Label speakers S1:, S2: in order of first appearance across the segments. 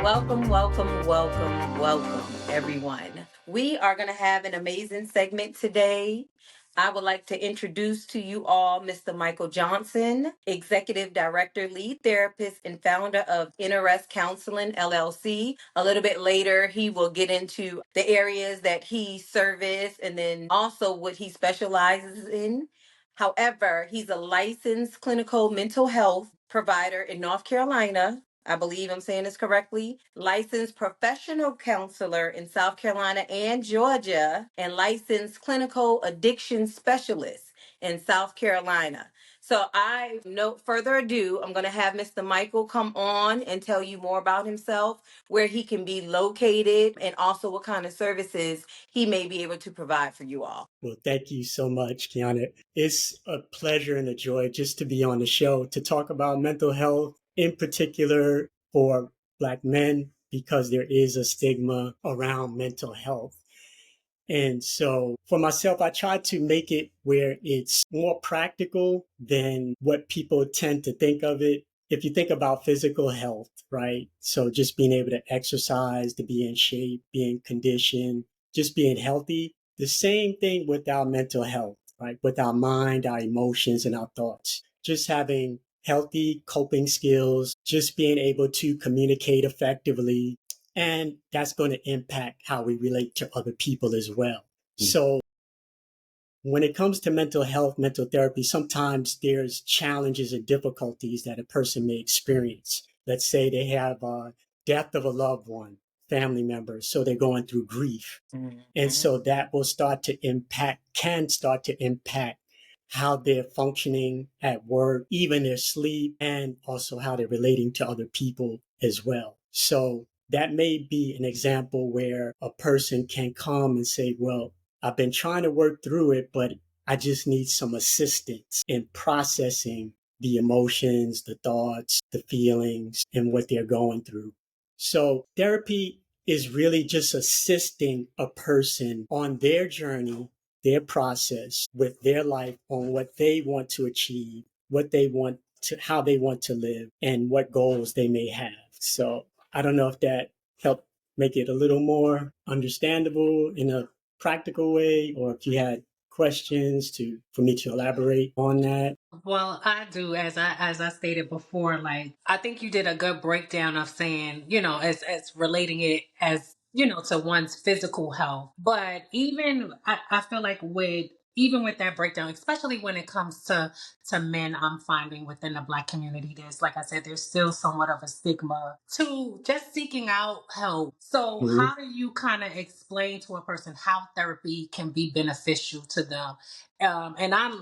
S1: Welcome, everyone. We are going to have an amazing segment today. I would like to introduce to you all Mr. Michael Johnson, Executive Director, Lead Therapist, and founder of NRS Counseling LLC. A little bit later, he will get into the areas that he services and then also what he specializes in. However, he's a licensed clinical mental health provider in North Carolina. I believe I'm saying this correctly, licensed professional counselor in South Carolina and Georgia, and licensed clinical addiction specialist in South Carolina. So I, no further ado, I'm going to have Mr. Michael come on and tell you more about himself, where he can be located, and also what kind of services he may be able to provide for you all.
S2: Well, thank you so much, Kiana. It's a pleasure and a joy just to be on the show to talk about mental health, in particular for Black men, because there is a stigma around mental health. And so for myself, I try to make it where it's more practical than what people tend to think of it. If you think about physical health, right? So just being able to exercise, to be in shape, being conditioned, just being healthy. The same thing with our mental health, right? With our mind, our emotions, and our thoughts. Just having healthy coping skills, just being able to communicate effectively, and that's going to impact how we relate to other people as well. So when it comes to mental health, mental therapy, sometimes there's challenges and difficulties that a person may experience. Let's say they have a death of a loved one, family member, so they're going through grief. And so that will can start to impact how they're functioning at work, even their sleep, and also how they're relating to other people as well. So that may be an example where a person can come and say, well, I've been trying to work through it, but I just need some assistance in processing the emotions, the thoughts, the feelings, and what they're going through. So therapy is really just assisting a person on their journey, their process with their life on what they want to achieve, what they want to, how they want to live, and what goals they may have. So I don't know if that helped make it a little more understandable in a practical way, or if you had questions for me to elaborate on that.
S3: Well, I do, as I stated before, like I think you did a good breakdown of saying, as relating it as, to one's physical health. But even I feel like with that breakdown, especially when it comes to men, I'm finding within the Black community, there's, like I said, there's still somewhat of a stigma to just seeking out help. So
S2: Mhm.
S3: how do you kind of explain to a person how therapy can be beneficial to them? And I'm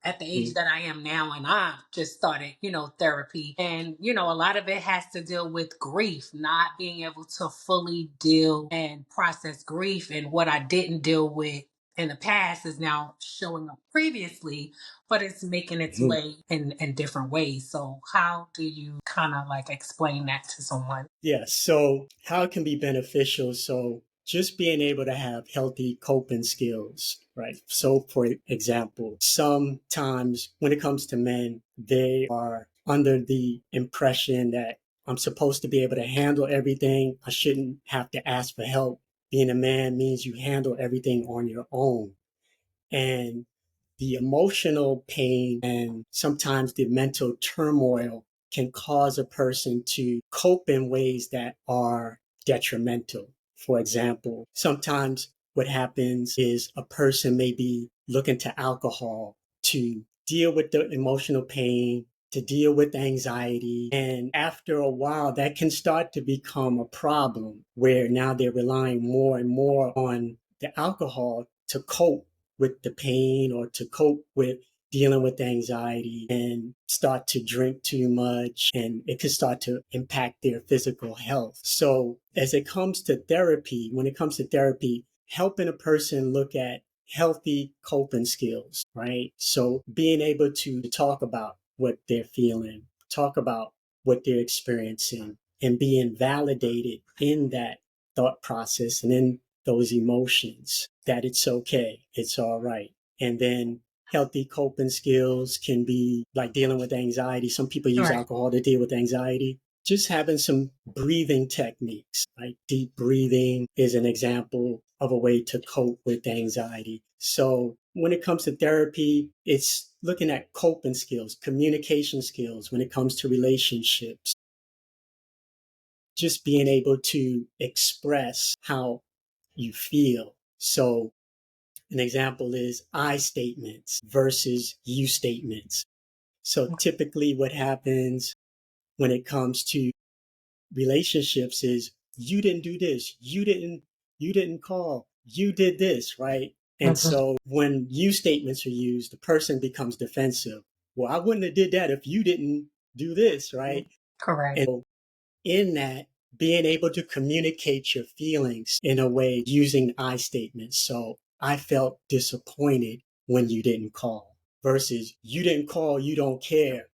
S3: at the age that I am now, and I just started, therapy. And, a lot of it has to deal with grief, not being able to fully deal and process grief. And what I didn't deal with in the past is now showing up previously, but it's making its
S2: Mhm.
S3: way in different ways. So how do you kind of like explain that to someone?
S2: Yeah, so how it can be beneficial. So just being able to have healthy coping skills, right? So for example, sometimes when it comes to men, they are under the impression that I'm supposed to be able to handle everything. I shouldn't have to ask for help. Being a man means you handle everything on your own. And the emotional pain and sometimes the mental turmoil can cause a person to cope in ways that are detrimental. For example, sometimes what happens is a person may be looking to alcohol to deal with the emotional pain, to deal with anxiety. And after a while, that can start to become a problem where now they're relying more and more on the alcohol to cope with the pain or to cope with dealing with anxiety, and start to drink too much, and it could start to impact their physical health. So as it comes to therapy, when it comes to therapy, helping a person look at healthy coping skills, right? So being able to talk about what they're feeling, talk about what they're experiencing, and being validated in that thought process and in those emotions, that it's okay, it's all right. And then healthy coping skills can be like dealing with anxiety. Some people use
S3: Right.
S2: alcohol to deal with anxiety. just having some breathing techniques. Like deep breathing is an example of a way to cope with anxiety. So when it comes to therapy, it's looking at coping skills, communication skills when it comes to relationships, just being able to express how you feel. So an example is I statements versus you statements. So typically what happens when it comes to relationships is you didn't do this, you didn't call, you did this, right? And
S3: Mhm.
S2: so when you statements are used, the person becomes defensive. Well, I wouldn't have did that if you didn't do this, right?
S3: Correct.
S2: And so in that, being able to communicate your feelings in a way using I statements. So I felt disappointed when you didn't call versus you didn't call, you don't care.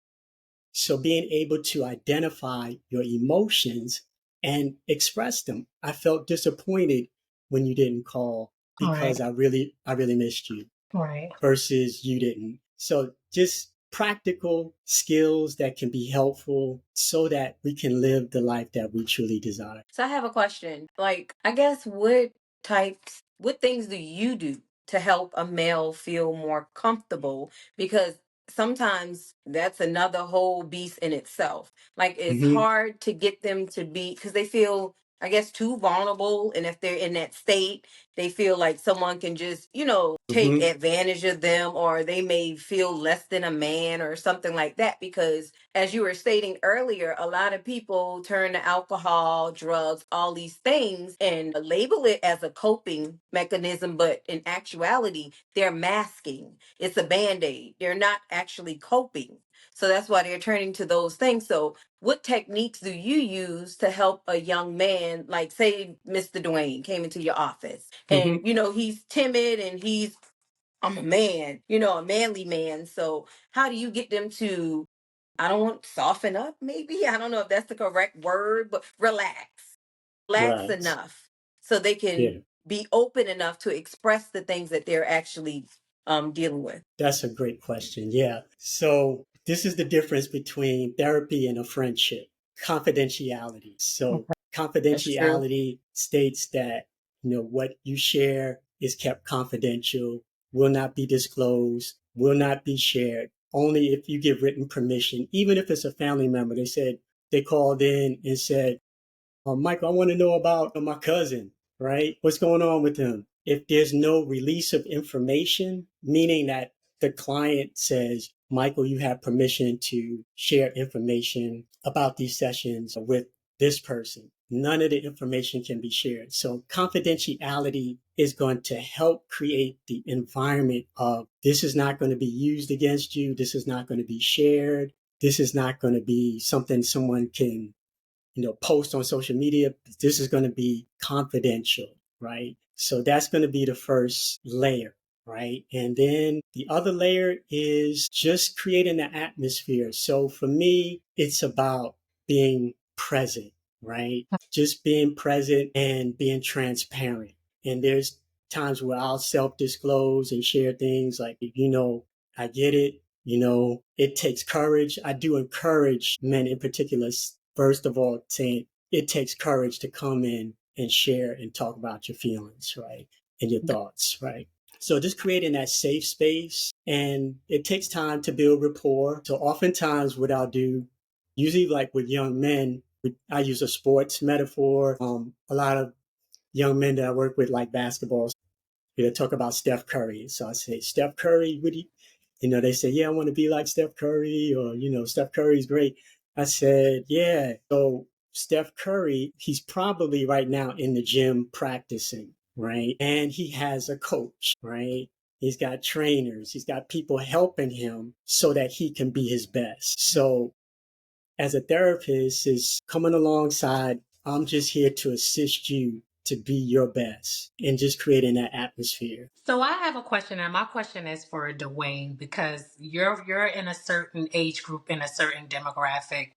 S2: So being able to identify your emotions and express them. I felt disappointed when you didn't call
S3: All right.
S2: because I really missed you
S3: Right.
S2: versus you didn't. So just practical skills that can be helpful so that we can live the life that we truly desire.
S1: So I have a question. Like, I guess what things do you do to help a male feel more comfortable? Because sometimes that's another whole beast in itself. Like, it's
S2: Mm-hmm.
S1: hard to get them to be, because they feel, I guess, too vulnerable. And if they're in that state, they feel like someone can just, take
S2: Mm-hmm.
S1: advantage of them, or they may feel less than a man or something like that. Because as you were stating earlier, a lot of people turn to alcohol, drugs, all these things and label it as a coping mechanism, but in actuality, they're masking. It's a band aid. They're not actually coping. So that's why they're turning to those things. So, what techniques do you use to help a young man, like, say, Mr. Dwayne came into your office
S2: Mm-hmm.
S1: and, he's timid and I'm a man, a manly man. So, how do you get them to, I don't want soften up, maybe? I don't know if that's the correct word, but relax
S2: Right.
S1: enough so they can
S2: Yeah.
S1: be open enough to express the things that they're actually dealing with.
S2: That's a great question. Yeah. So this is the difference between therapy and a friendship. Confidentiality. So
S1: That's true.
S2: confidentiality states that, what you share is kept confidential, will not be disclosed, will not be shared, only if you give written permission. Even if it's a family member, they called in and said, Michael, I want to know about my cousin, right? What's going on with him? If there's no release of information, meaning that the client says, Michael, you have permission to share information about these sessions with this person. None of the information can be shared. So confidentiality is going to help create the environment of this is not going to be used against you. This is not going to be shared. This is not going to be something someone can post on social media. This is going to be confidential, right? So that's going to be the first layer, right? And then the other layer is just creating the atmosphere. So for me, it's about being present, right? Just being present and being transparent. And there's times where I'll self disclose and share things like, I get it. It takes courage. I do encourage men in particular, first of all, saying it takes courage to come in and share and talk about your feelings, right? And your thoughts, right? So just creating that safe space, and it takes time to build rapport. So oftentimes what I'll do, usually like with young men, I use a sports metaphor. A lot of young men that I work with like basketball, they talk about Steph Curry. So I say, Steph Curry, would he, they say, yeah, I want to be like Steph Curry, or, Steph Curry's great. I said, yeah. So Steph Curry, he's probably right now in the gym practicing, right? And he has a coach, right? He's got trainers, he's got people helping him so that he can be his best. So as a therapist is coming alongside, I'm just here to assist you to be your best and just creating that atmosphere.
S3: So I have a question, and my question is for Dwayne because you're in a certain age group, in a certain demographic.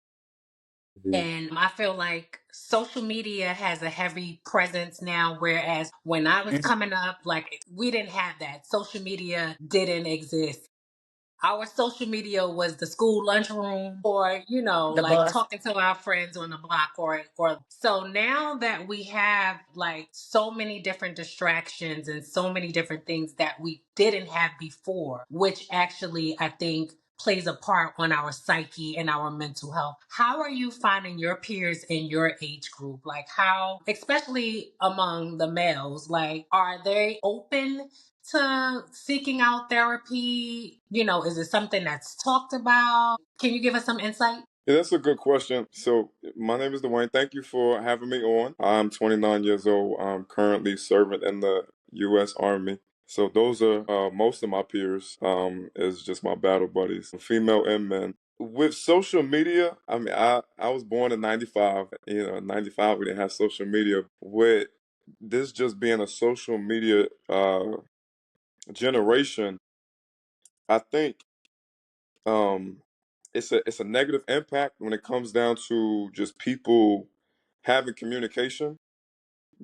S3: And I feel like social media has a heavy presence now, whereas when I was coming up, like we didn't have that. Social media didn't exist. our social media was the school lunchroom, or
S1: The
S3: like
S1: bus.
S3: talking to our friends on the block, or so now that we have like so many different distractions and so many different things that we didn't have before, which actually I think plays a part on our psyche and our mental health. How are you finding your peers in your age group? Like, how, especially among the males, like, are they open to seeking out therapy? Is it something that's talked about? Can you give us some insight?
S4: Yeah, that's a good question. So, my name is Dwayne. Thank you for having me on. I'm 29 years old. I'm currently serving in the U.S. Army. So, those are most of my peers, is just my battle buddies, female and men. With social media, I mean, I was born in 95. 95, we didn't have social media. With this just being a social media generation, I think um it's a negative impact when it comes down to just people having communication,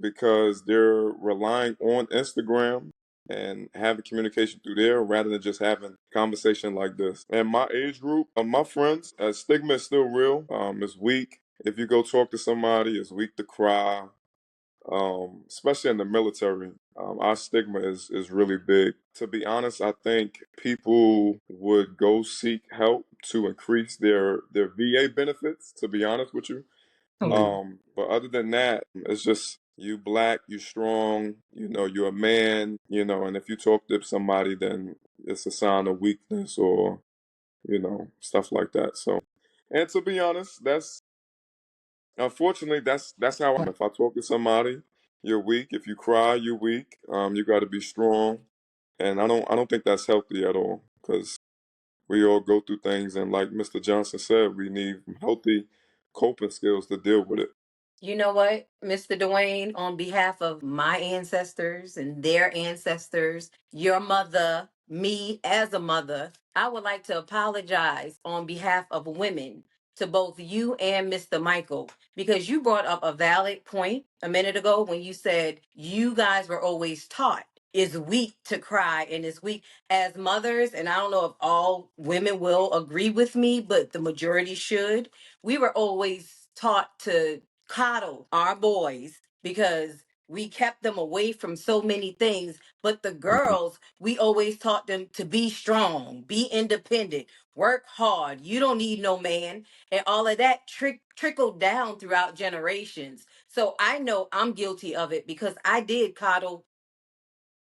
S4: because they're relying on Instagram and having communication through there rather than just having conversation like this. And my age group, my friends, stigma is still real. It's weak. If you go talk to somebody, it's weak to cry. Especially in the military, our stigma is really big. To be honest, I think people would go seek help to increase their VA benefits. To be honest with you, but other than that, it's just you black, you strong, you're a man, and if you talk to somebody, then it's a sign of weakness or stuff like that. So, and to be honest, that's unfortunately, that's how I am. If I talk to somebody, you're weak. If you cry, you're weak. You got to be strong, and I don't think that's healthy at all, because we all go through things, and like Mr. Johnson said, we need healthy coping skills to deal with it.
S1: You know what, Mr. Dwayne, on behalf of my ancestors and their ancestors, your mother, me as a mother, I would like to apologize on behalf of women to both you and Mr. Michael, because you brought up a valid point a minute ago when you said you guys were always taught it's weak to cry and it's weak as mothers. And I don't know if all women will agree with me, but the majority should. We were always taught to coddle our boys because we kept them away from so many things. But the girls, we always taught them to be strong, be independent, work hard. You don't need no man. And all of that trickled down throughout generations. So I know I'm guilty of it because I did coddle.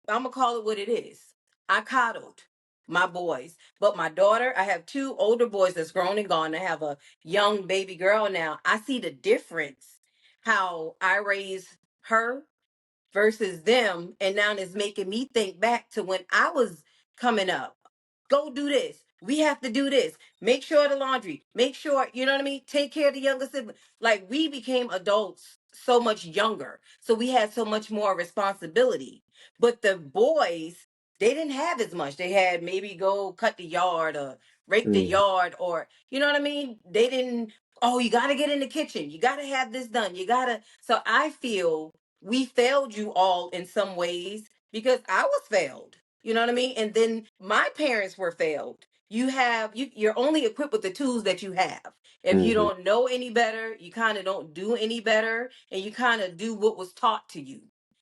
S1: I'm going to call it what it is. I coddled my boys. But my daughter, I have two older boys that's grown and gone. I have a young baby girl now. I see the difference how I raised her versus them. And now it's making me think back to when I was coming up. Go do this. We have to do this. Make sure the laundry. Make sure, you know what I mean? Take care of the younger sibling. Like we became adults so much younger. So we had so much more responsibility. But the boys, they didn't have as much. They had maybe go cut the yard or rake the
S4: Mm.
S1: yard or, you know what I mean? They didn't, oh, you got to get in the kitchen. You got to have this done. You got to. So I feel we failed you all in some ways because I was failed. You know what I mean? And then my parents were failed. You're only equipped with the tools that you have. If you
S4: Hmm.
S1: don't know any better, you kind of don't do any better, and you kind of do what was taught to you.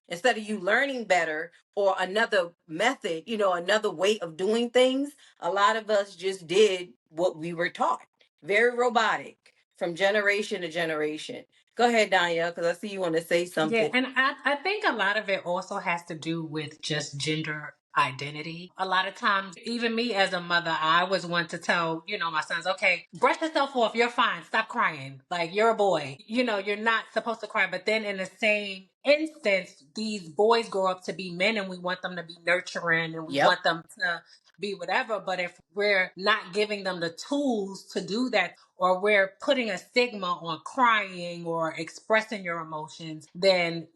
S1: Instead of you learning better or another method, another way of doing things, a lot of us just did what we were taught. Very robotic from generation to generation. Go ahead, Danielle, because I see you want to say
S3: Yeah,
S1: something.
S3: and I think a lot of it also has to do with just gender identity. A lot of times, even me as a mother, I was one to tell, my sons, okay, brush yourself off, you're fine, stop crying. Like, you're a boy. You're not supposed to cry. But then in the same instance, these boys grow up to be men and we want them to be nurturing and we
S1: Yep.
S3: want them to be whatever. But if we're not giving them the tools to do that, or we're putting a stigma on crying or expressing your emotions, then,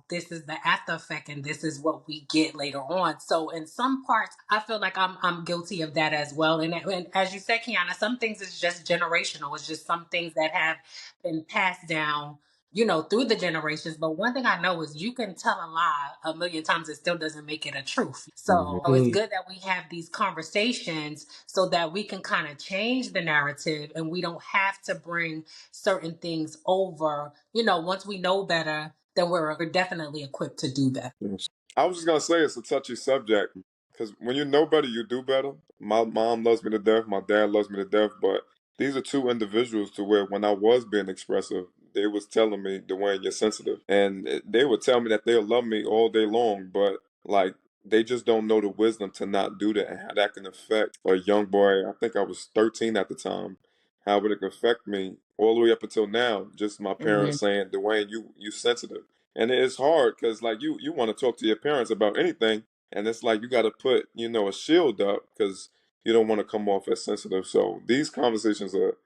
S3: this is the after effect and this is what we get later on. So in some parts, I feel like I'm guilty of that as well. And as you said, Kiana, some things is just generational. It's just some things that have been passed down through the generations. But one thing I know is you can tell a lie a million times, it still doesn't make it a truth. So it's good that we have these conversations so that we can kind of change the narrative and we don't have to bring certain things over. Once we know better, then we're definitely equipped to do that.
S4: Yes. I was just gonna say it's a touchy subject because when you know better, you do better. My mom loves me to death. My dad loves me to death. But these are two individuals to where when I was being expressive, they was telling me, Dwayne, you're sensitive, and they would tell me that they'll love me all day long, but like they just don't know the wisdom to not do that and how that can affect a young boy. I think I was 13 at the time. How would it affect me all the way up until now? Just my parents saying, Dwayne, you sensitive. And it's hard because like you want to talk to your parents about anything, and it's like you got to put a shield up because you don't want to come off as sensitive. So these conversations are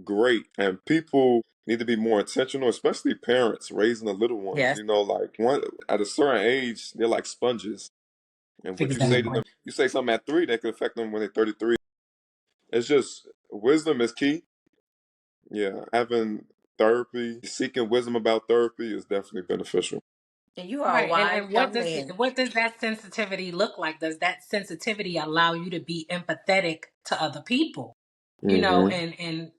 S4: great, and people need to be more intentional, especially parents raising the little ones.
S1: Yes.
S4: Like one at a certain age, they're like sponges, and what you say to
S3: Exactly.
S4: them, you say something at 3, that could affect them when they're 33. It's just wisdom is key. Yeah, having therapy, seeking wisdom about therapy is definitely beneficial.
S1: And you are a
S3: Right. And
S1: wise
S3: and what
S1: young
S3: does
S1: man.
S3: what does that sensitivity look like? Does that sensitivity allow you to be empathetic to other people?
S4: Hmm.
S3: And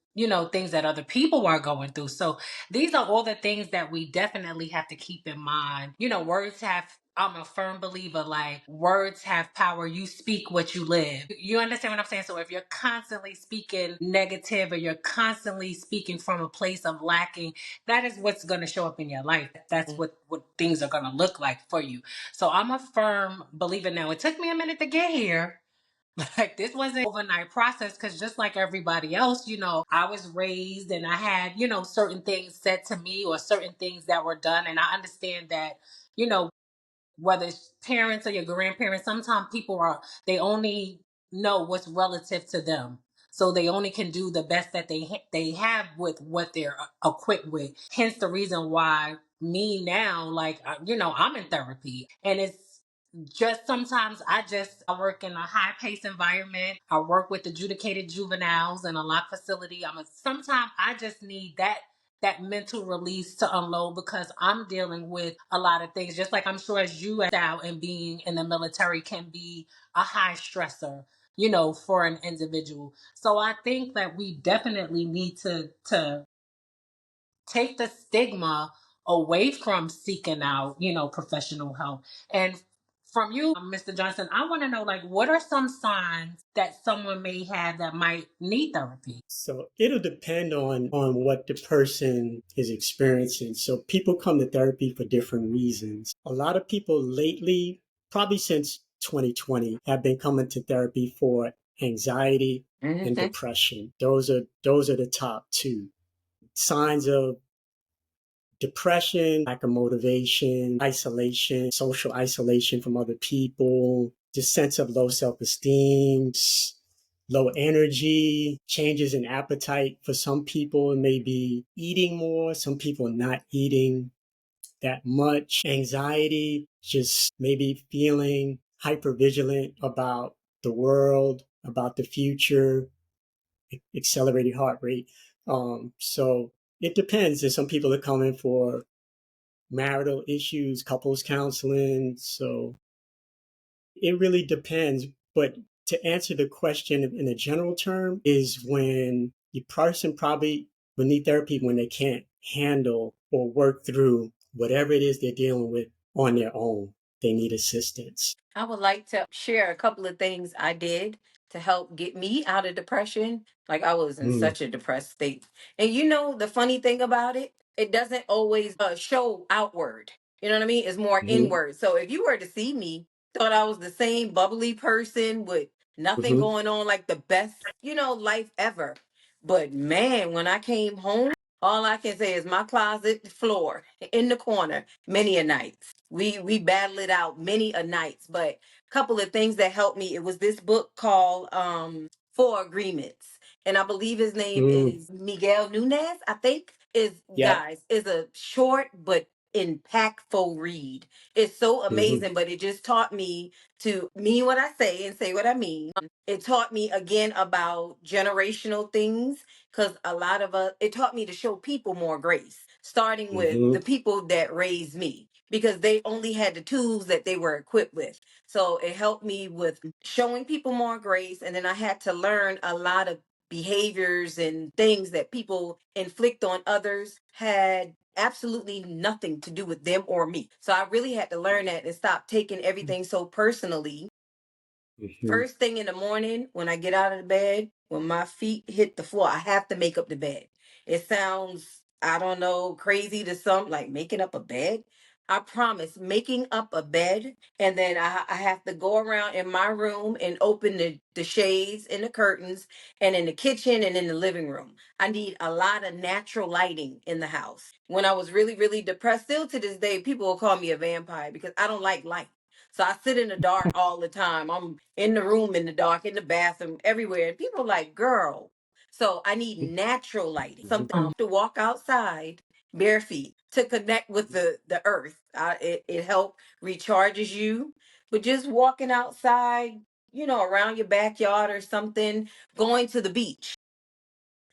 S3: things that other people are going through. So these are all the things that we definitely have to keep in mind. Words have I'm a firm believer, like, words have power. You speak what you live. You understand what I'm saying? So if you're constantly speaking negative or you're constantly speaking from a place of lacking, that is what's going to show up in your life. That's what things are going to look like for you. So I'm a firm believer. Now, it took me a minute to get here. Like, this wasn't an overnight process, because just like everybody else, I was raised and I had, certain things said to me or certain things that were done. And I understand that, you know, whether it's parents or your grandparents, sometimes they only know what's relative to them. So they only can do the best that they have with what they're equipped with. Hence the reason why me now, like, I'm in therapy, and it's just sometimes I work in a high paced environment. I work with adjudicated juveniles in a lock facility. Sometimes I just need that mental release to unload, because I'm dealing with a lot of things. Just like I'm sure as you out and being in the military can be a high stressor, for an individual. So I think that we definitely need to take the stigma away from seeking out, professional help. And from you, Mr. Johnson, I want to know, like, what are some signs that someone may have that might need therapy?
S2: So it'll depend on what the person is experiencing. So people come to therapy for different reasons. A lot of people lately, probably since 2020, have been coming to therapy for anxiety and depression. Those are the top two. Signs of depression, lack of motivation, isolation, social isolation from other people, just sense of low self-esteem, low energy, changes in appetite. For some people, it may be eating more, some people not eating that much, anxiety, just maybe feeling hypervigilant about the world, about the future, accelerated heart rate. So it depends. There's some people that come in for marital issues, couples counseling. So it really depends. But to answer the question in a general term, is when the person probably will need therapy when they can't handle or work through whatever it is they're dealing with on their own. They need assistance.
S1: I would like to share a couple of things I did to help get me out of depression. Like, I was in
S2: Mm,
S1: such a depressed state. And the funny thing about it, it doesn't always show outward. You know what I mean? It's more
S2: mm-hmm,
S1: inward. So if you were to see me, thought I was the same bubbly person with nothing
S2: mm-hmm,
S1: going on, like the best, life ever. But man, when I came home, all I can say is my closet floor in the corner many a nights. We battled it out many a nights, but a couple of things that helped me. It was this book called Four Agreements. And I believe his name
S2: mm,
S1: is Miguel Nunez, I think. Is
S2: yep,
S1: guys, is a short but impactful read. It's so
S2: mm-hmm,
S1: amazing, but it just taught me to mean what I say and say what I mean. It taught me again about generational things, because a lot of us, it taught me to show people more grace. starting with
S2: Mm-hmm.
S1: the people that raised me because they only had the tools that they were equipped with. So it helped me with showing people more grace. And then I had to learn a lot of behaviors and things that people inflict on others had absolutely nothing to do with them or me. So I really had to learn that and stop taking everything so personally.
S2: Mm-hmm.
S1: First thing in the morning, when I get out of the bed, when my feet hit the floor, I have to make up the bed. It sounds, I don't know, crazy to some, like making up a bed. I promise, making up a bed, and then I have to go around in my room and open the shades and the curtains, and in the kitchen and in the living room. I need a lot of natural lighting in the house. When I was really, really depressed, still to this day, people will call me a vampire because I don't like light. So I sit in the dark all the time. I'm in the room in the dark, in the bathroom, everywhere. And people are like, girl. So I need natural lighting. Sometimes to walk outside bare feet to connect with the earth. It helps recharges you. But just walking outside, around your backyard or something, going to the beach.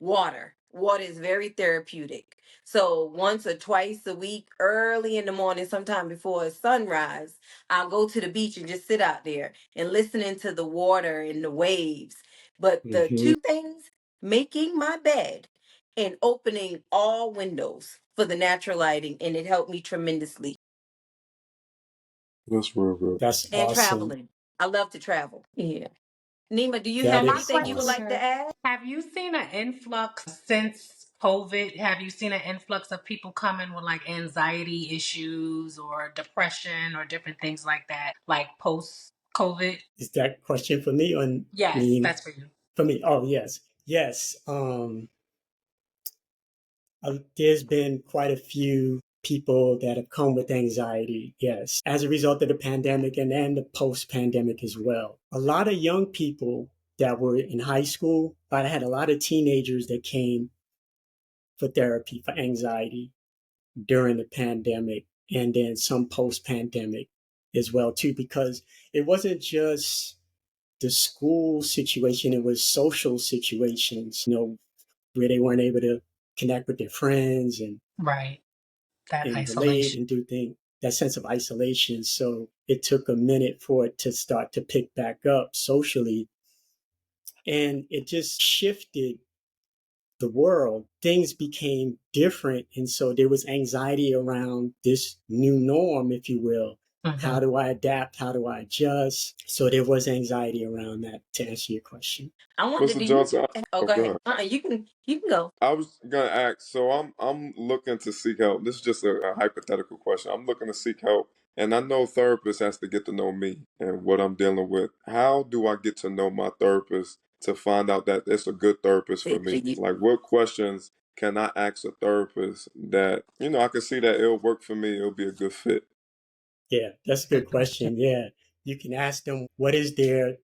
S1: Water is very therapeutic. So once or twice a week, early in the morning, sometime before sunrise, I'll go to the beach and just sit out there and listening to the water and the waves. But the
S2: Mm-hmm.
S1: two things, making my bed and opening all windows for the natural lighting, and it helped me tremendously.
S4: That's real good.
S2: That's
S1: And
S2: awesome.
S1: traveling. I love to travel. Yeah. Nima, do you
S2: That
S1: have
S3: So my
S2: is
S1: anything you would
S3: question
S2: awesome.
S1: like to
S3: is,
S1: add?
S3: have you seen an influx since COVID? Have you seen an influx of people coming with like anxiety issues or depression or different things like that, like post COVID?
S2: Is that question for me or I
S3: Yes,
S2: mean
S3: that's for you.
S2: for me? Oh yes, yes. There's been quite a few people that have come with anxiety, yes, as a result of the pandemic and the post-pandemic as well. A lot of young people that were in high school, but I had a lot of teenagers that came for therapy for anxiety during the pandemic and then some post-pandemic as well too, because it wasn't just the school situation, it was social situations, where they weren't able to connect with their friends
S3: Right. That
S2: and relate
S3: isolation.
S2: and do things, that sense of isolation. So it took a minute for it to start to pick back up socially. And it just shifted the world. Things became different. And so there was anxiety around this new norm, if you will.
S3: Hmm.
S2: How do I adapt? How do I adjust? So there was anxiety around that, to answer your question.
S1: I wonder,
S4: Mr.
S1: do you?
S4: Johnson,
S1: Oh,
S4: oh,
S1: go
S4: go
S1: ahead.
S4: ahead.
S1: You can go.
S4: I was gonna ask. So I'm looking to seek help. This is just a hypothetical question. I'm looking to seek help, and I know therapist has to get to know me and what I'm dealing with. How do I get to know my therapist to find out that it's a good therapist for me? Like, what questions can I ask a therapist that I can see that it'll work for me? It'll be a good fit.
S2: Yeah, that's a good question. Yeah. You can ask them what is their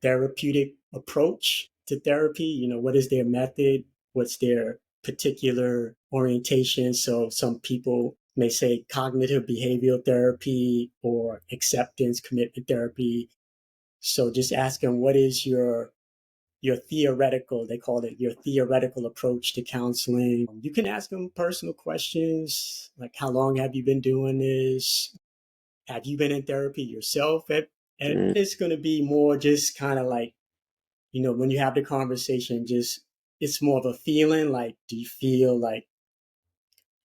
S2: therapeutic approach to therapy, what is their method, what's their particular orientation. So some people may say cognitive behavioral therapy or acceptance commitment therapy. So just ask them what is your theoretical, they call it your theoretical approach to counseling. You can ask them personal questions like how long have you been doing this? Have you been in therapy yourself? And
S4: Mm,
S2: it's going to be more just kind of like, when you have the conversation, just it's more of a feeling like, do you feel like,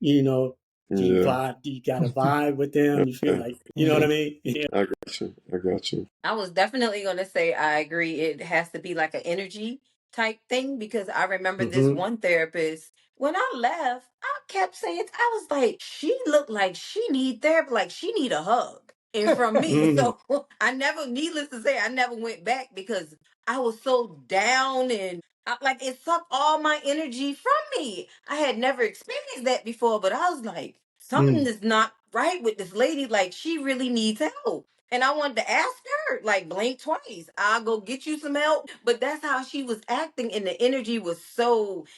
S2: you know,
S4: yeah.
S2: do you got a vibe with them? You feel
S4: Okay.
S2: like, you know what I
S3: Hmm.
S2: mean? Yeah.
S4: I got you. I got you.
S1: I was definitely going to say I agree. It has to be like an energy type thing because I remember this
S2: Mm-hmm.
S1: one therapist. When I left, I kept saying, I was like, she looked like she need therapy, like she need a hug. And from me,
S2: Mm,
S1: so I never, needless to say, I never went back because I was so down and like it sucked all my energy from me. I had never experienced that before, but I was like, something
S2: mm,
S1: is not right with this lady. Like she really needs help. And I wanted to ask her, like, blink twice. I'll go get you some help. But that's how she was acting. And the energy was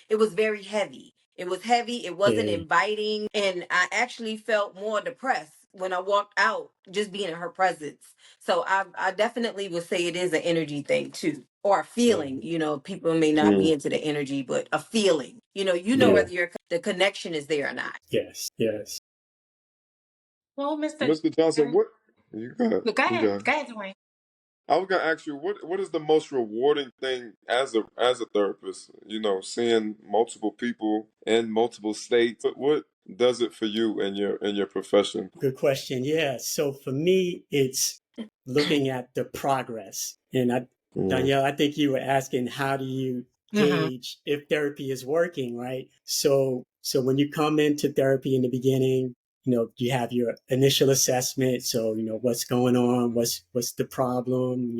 S1: it was very heavy. It was heavy. It wasn't
S2: yeah.
S1: inviting. And I actually felt more depressed when I walked out, just being in her presence. So I definitely would say it is an energy thing too, or a feeling. You know, people may not be
S4: Mm,
S1: into the energy, but a feeling. You know
S2: Yeah.
S1: whether the connection is there or not.
S2: Yes. Yes.
S3: Well, Mr.
S4: Mr. Johnson, what you got?
S3: Go
S4: You
S3: ahead.
S4: got?
S3: Go ahead, Dwayne.
S4: I was gonna ask you what is the most rewarding thing as a therapist? You know, seeing multiple people in multiple states. What does it for you in your profession?
S2: Good question. Yeah. So for me, it's looking at the progress. And
S4: Mm,
S2: Danielle, I think you were asking, how do you
S3: Mm-hmm.
S2: gauge if therapy is working, right? So when you come into therapy in the beginning, you have your initial assessment. So, what's going on? What's the problem?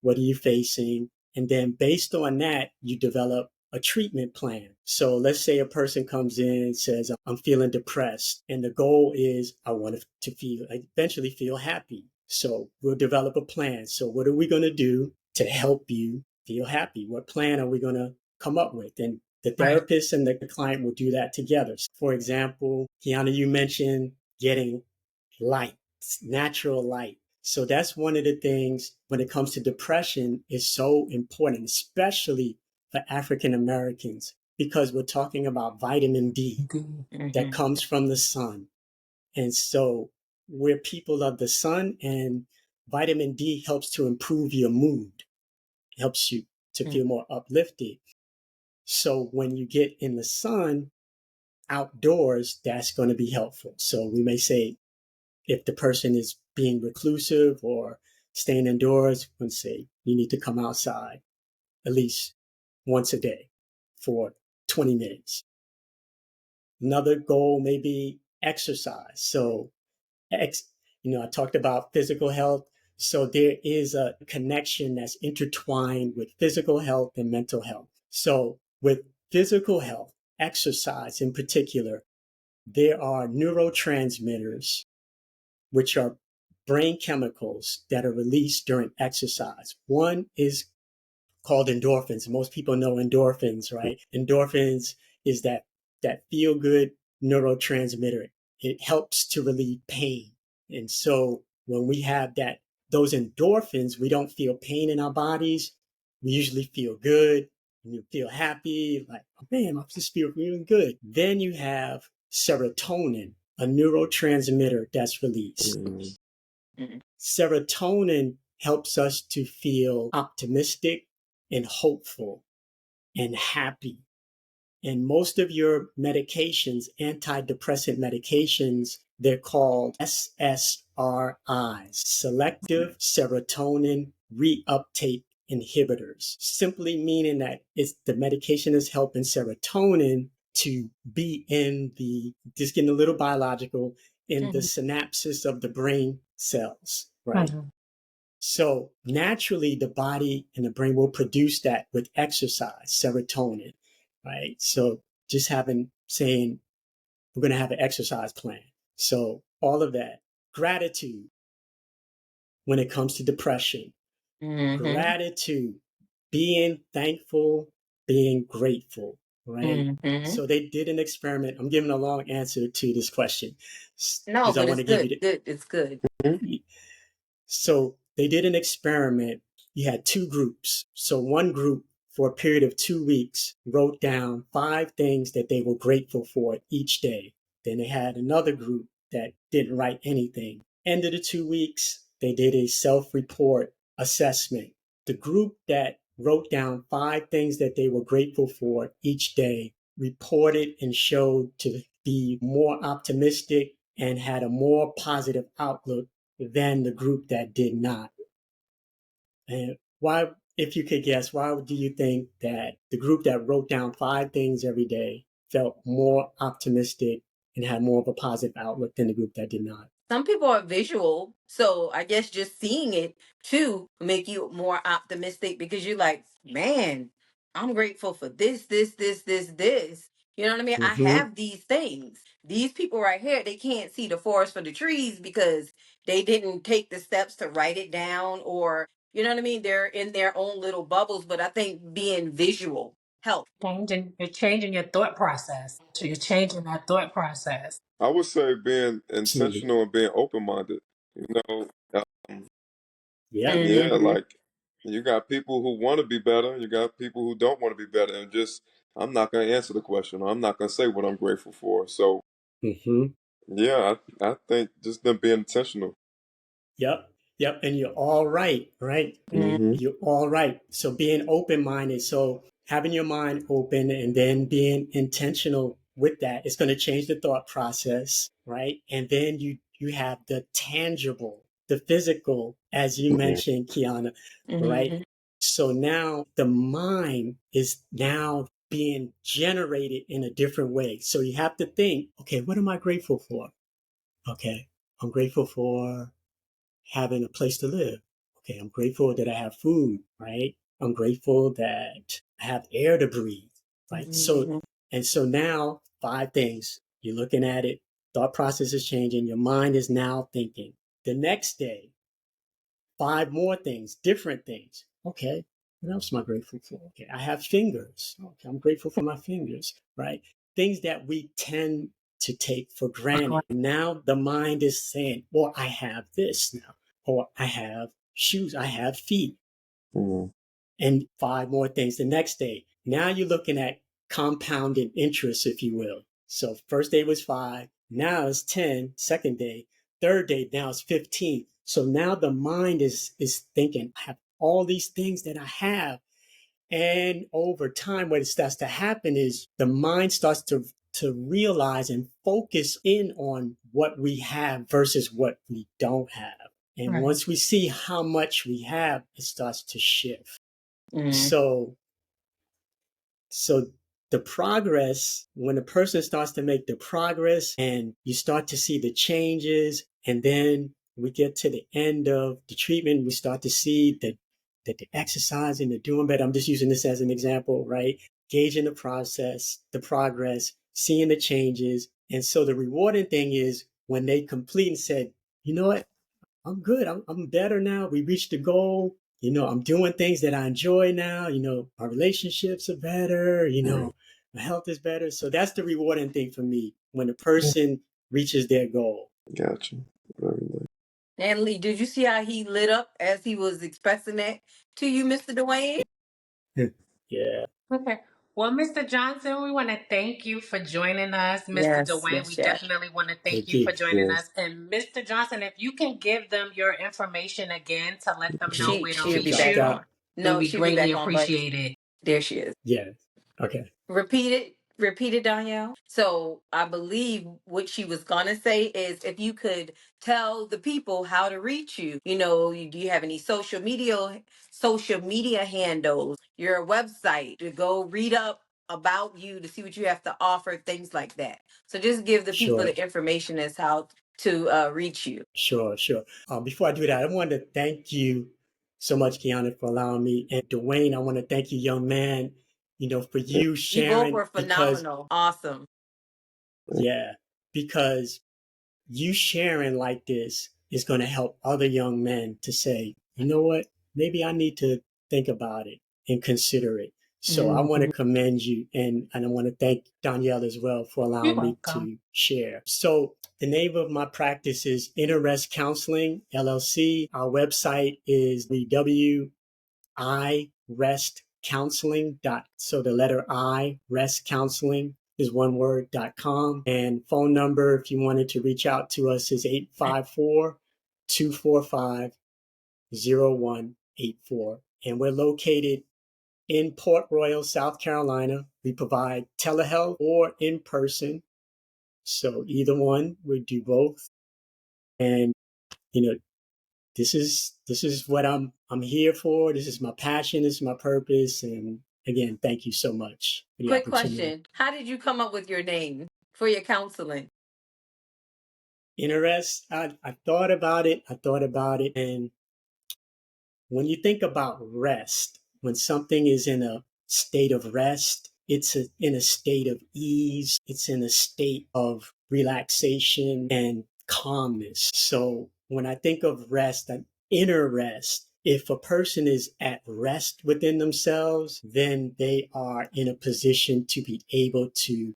S2: What are you facing? And then based on that, you develop a treatment plan. So let's say a person comes in and says, I'm feeling depressed. And the goal is I want to eventually feel happy. So we'll develop a plan. So what are we going to do to help you feel happy? What plan are we going to come up with? And the
S3: Right.
S2: therapist and the client will do that together. For example, Kiana, you mentioned getting light, natural light. So that's one of the things when it comes to depression is so important, especially for African Americans, because we're talking about vitamin D
S3: Indeed.
S2: that
S1: Mm-hmm.
S2: comes from the sun. And so we're people of the sun, and vitamin D helps to improve your mood, helps you to feel more uplifted. So when you get in the sun outdoors, that's going to be helpful. So we may say if the person is being reclusive or staying indoors, we say you need to come outside at least once a day for 20 minutes. Another goal may be exercise. So, I talked about physical health. So there is a connection that's intertwined with physical health and mental health. So with physical health, exercise in particular, there are neurotransmitters, which are brain chemicals that are released during exercise. One is called endorphins. Most people know endorphins, right? Endorphins is that feel good neurotransmitter. It helps to relieve pain. And so when we have those endorphins, we don't feel pain in our bodies. We usually feel good and you feel happy, like, oh man, I just feel really good. Then you have serotonin, a neurotransmitter that's released.
S4: mm,
S2: Serotonin helps us to feel optimistic and hopeful and happy. And most of your medications, antidepressant medications, they're called SSRIs, selective serotonin reuptake inhibitors, simply meaning that the medication is helping serotonin to be just getting a little biological, in the synapses of the brain cells, right?
S3: Mm-hmm.
S2: So naturally, the body and the brain will produce that with exercise, serotonin, right? So just saying, we're going to have an exercise plan. So all of that. Gratitude when it comes to depression,
S1: Mm-hmm.
S2: gratitude, being thankful, being grateful, right?
S1: Mm-hmm.
S2: So they did an experiment. I'm giving a long answer to this question
S1: No,
S2: because I
S1: but
S2: want
S1: it's
S2: to give
S1: good.
S2: you
S1: Good. It's good.
S4: mm,
S2: the, So they did an experiment. You had two groups. So one group, for a period of 2 weeks, wrote down 5 things that they were grateful for each day. Then they had another group that didn't write anything. End of the 2 weeks, they did a self-report assessment. The group that wrote down 5 things that they were grateful for each day reported and showed to be more optimistic and had a more positive outlook than the group that did not. And why, if you could guess, why do you think that the group that wrote down 5 things every day felt more optimistic and had more of a positive outlook than the group that did not?
S1: Some people are visual, so I guess just seeing it too make you more optimistic because you're like, man, I'm grateful for this. You know what I mean? I
S2: Mm-hmm.
S1: have these things. These people right here, they can't see the forest for the trees because they didn't take the steps to write it down, or you know what I mean? They're in their own little bubbles, but I think being visual help.
S3: You're changing your thought process. So you're changing that thought process.
S4: I would say being
S2: Absolutely.
S4: intentional and being open minded. You know, um,
S2: Yep.
S4: yeah,
S1: Hmm.
S4: like you got people who want to be better, you got people who don't want to be better, and just I'm not gonna answer the question. Or I'm not gonna say what I'm grateful for. So
S2: Mm-hmm.
S4: yeah, I think just them being intentional.
S2: Yep. Yep. And you're all right, right?
S4: Hmm.
S2: You're all right. So being open minded. So having your mind open and then being intentional with that, it's going to change the thought process, right? And then you have the tangible, the physical, as you mentioned, Kiana, right?
S1: Hmm.
S2: So now the mind is now being generated in a different way. So you have to think, okay, what am I grateful for? Okay, I'm grateful for having a place to live. Okay, I'm grateful that I have food, right? I'm grateful that I have air to breathe, right? So,
S1: Hmm.
S2: and so now 5 things, you're looking at it, thought process is changing, your mind is now thinking. The next day, 5 more things, different things. Okay, what else am I grateful for? Okay, I have fingers. Okay, I'm grateful for my fingers, right? Things that we tend to take for granted. Now the mind is saying, well, I have this now, or I have shoes, I have feet,
S4: Hmm.
S2: and 5 more things the next day. Now you're looking at compounding interest, if you will. So first day was 5, now it's 10, second day, third day, now it's 15. So now the mind is thinking, I have all these things that I have. And over time, what starts to happen is the mind starts to realize and focus in on what we have versus what we don't have. And
S3: Right.
S2: once we see how much we have, it starts to shift.
S1: Hmm.
S2: So so the progress, when a person starts to make the progress and you start to see the changes, and then we get to the end of the treatment, we start to see that the exercise and the doing better. I'm just using this as an example, right? Gauging the process, the progress, seeing the changes. And so the rewarding thing is when they complete and said, you know what? I'm good. I'm better now. We reached the goal. I'm doing things that I enjoy now. My relationships are better.
S4: Right.
S2: My health is better. So that's the rewarding thing for me when a person reaches their goal.
S4: Gotcha. Very nice.
S1: And Lee, did you see how he lit up as he was expressing that to you, Mr. Dwayne?
S2: Yeah.
S3: Okay. Well, Mr. Johnson, we want to thank you for joining us. Mr.
S1: Yes,
S3: Dwayne, we
S1: yes, yes.
S3: definitely want to thank
S2: Thank
S3: you
S2: you.
S3: for joining
S4: Yes.
S3: us. And Mr. Johnson, if you can give them your information again to let them know
S1: She
S3: where to
S1: she'll
S2: She
S1: be
S3: reach
S1: back
S2: dropped
S3: you,
S1: on.
S2: out.
S3: then
S1: No,
S3: we
S1: she'll be
S3: greatly
S1: back on, but
S3: appreciate it.
S1: there she is.
S2: Yeah. Okay.
S1: Repeat it, Danielle. So I believe what she was gonna say is if you could tell the people how to reach you. Do you have any social media handles, your website to go read up about you to see what you have to offer, things like that. So just give the people
S2: Sure.
S1: the information as how to reach you.
S2: Sure. Sure. Before I do that, I wanted to thank you so much, Kiana, for allowing me. And Dwayne, I want to thank you, young man, for you
S1: You both
S2: sharing
S1: were
S2: because,
S1: phenomenal. Awesome.
S2: yeah, because you sharing like this is going to help other young men to say, you know what, maybe I need to think about it and consider it. So I want to
S1: Mhm.
S2: commend you, and I want to thank Danielle as well for
S3: You're
S2: allowing me
S3: welcome.
S2: to share. So the name of my practice is Inner Rest Counseling LLC. Our website is irestcounseling. So the letter I, rest counseling is one word.com. And phone number, if you wanted to reach out to us, is 854-245-0184. And we're located in Port Royal, South Carolina. We provide telehealth or in person. So either one, we do both. And, you know, this is what I'm here for. This is my passion. This is my purpose. And again, thank you so much for the
S1: Quick
S2: opportunity.
S1: question. How did you come up with your name for your counseling?
S2: Interest. I thought about it. And when you think about rest, when something is in a state of rest, it's in a state of ease. It's in a state of relaxation and calmness. So when I think of rest, an inner rest, if a person is at rest within themselves, then they are in a position to be able to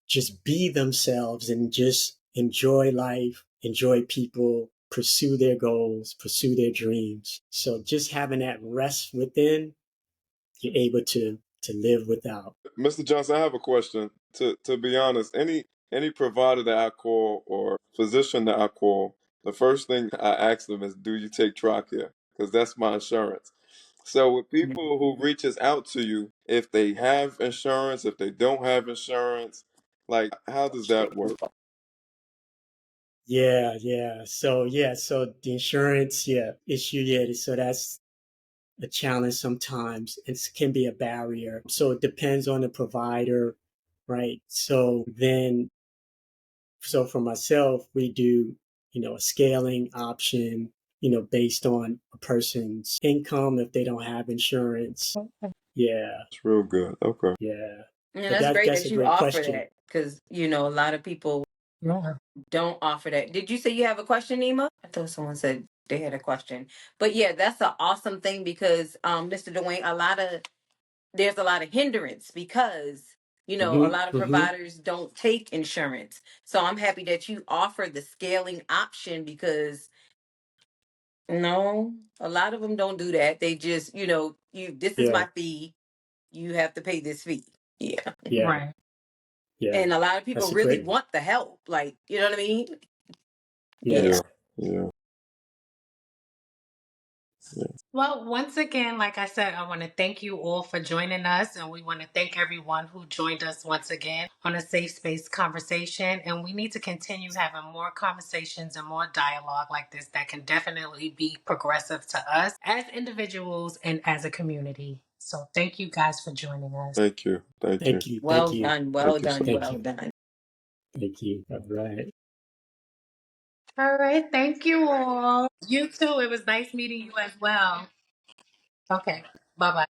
S2: just be themselves and just enjoy life, enjoy people, pursue their goals, pursue their dreams. So just having that rest within, you're able to live without.
S4: Mr. Johnson, I have a question. To be honest, any provider that I call or physician that I call, the first thing I ask them is, "Do you take Tricare?" Because that's my insurance. So with people who reaches out to you, if they have insurance, if they don't have insurance, like how does that work?
S2: So the insurance, issue, so that's a challenge sometimes. It can be a barrier. So it depends on the provider, right? So for myself, we do, a scaling option, based on a person's income if they don't have insurance. Yeah,
S4: It's real good. Okay.
S2: yeah.
S1: And
S2: But
S1: that's great
S2: that's a
S1: that you
S2: great
S1: offer
S2: question.
S1: that because, a lot of people
S3: Yeah.
S1: don't offer that. Did you say you have a question, Nima? I thought someone said they had a question. But yeah, that's an awesome thing because, Mr. Dwayne, there's a lot of hindrance because, a lot of
S2: Hmm.
S1: providers don't take insurance. So I'm happy that you offer the scaling option because no, a lot of them don't do that. They just, this is
S2: Yeah,
S1: my fee. You have to pay this fee. Yeah.
S2: yeah,
S3: Right.
S2: yeah.
S1: And a lot of people
S2: That's a
S1: really
S2: great.
S1: want the help. Like, you know what I mean? Yeah.
S4: Yeah.
S2: Yes.
S4: Yeah. Yeah.
S3: Well, once again, like I said, I want to thank you all for joining us, and we want to thank everyone who joined us once again on a safe space conversation. And we need to continue having more conversations and more dialogue like this that can definitely be progressive to us as individuals and as a community. So, thank you guys for joining us.
S4: Thank you. Thank you.
S2: Thank you. Thank
S1: Well
S2: you.
S1: done. Well
S4: Thank you so
S1: done.
S2: Thank
S1: Well
S2: you.
S4: much.
S1: done.
S2: Thank you. All right.
S3: All right. Thank you all. You too. It was nice meeting you as well. Okay. Bye bye.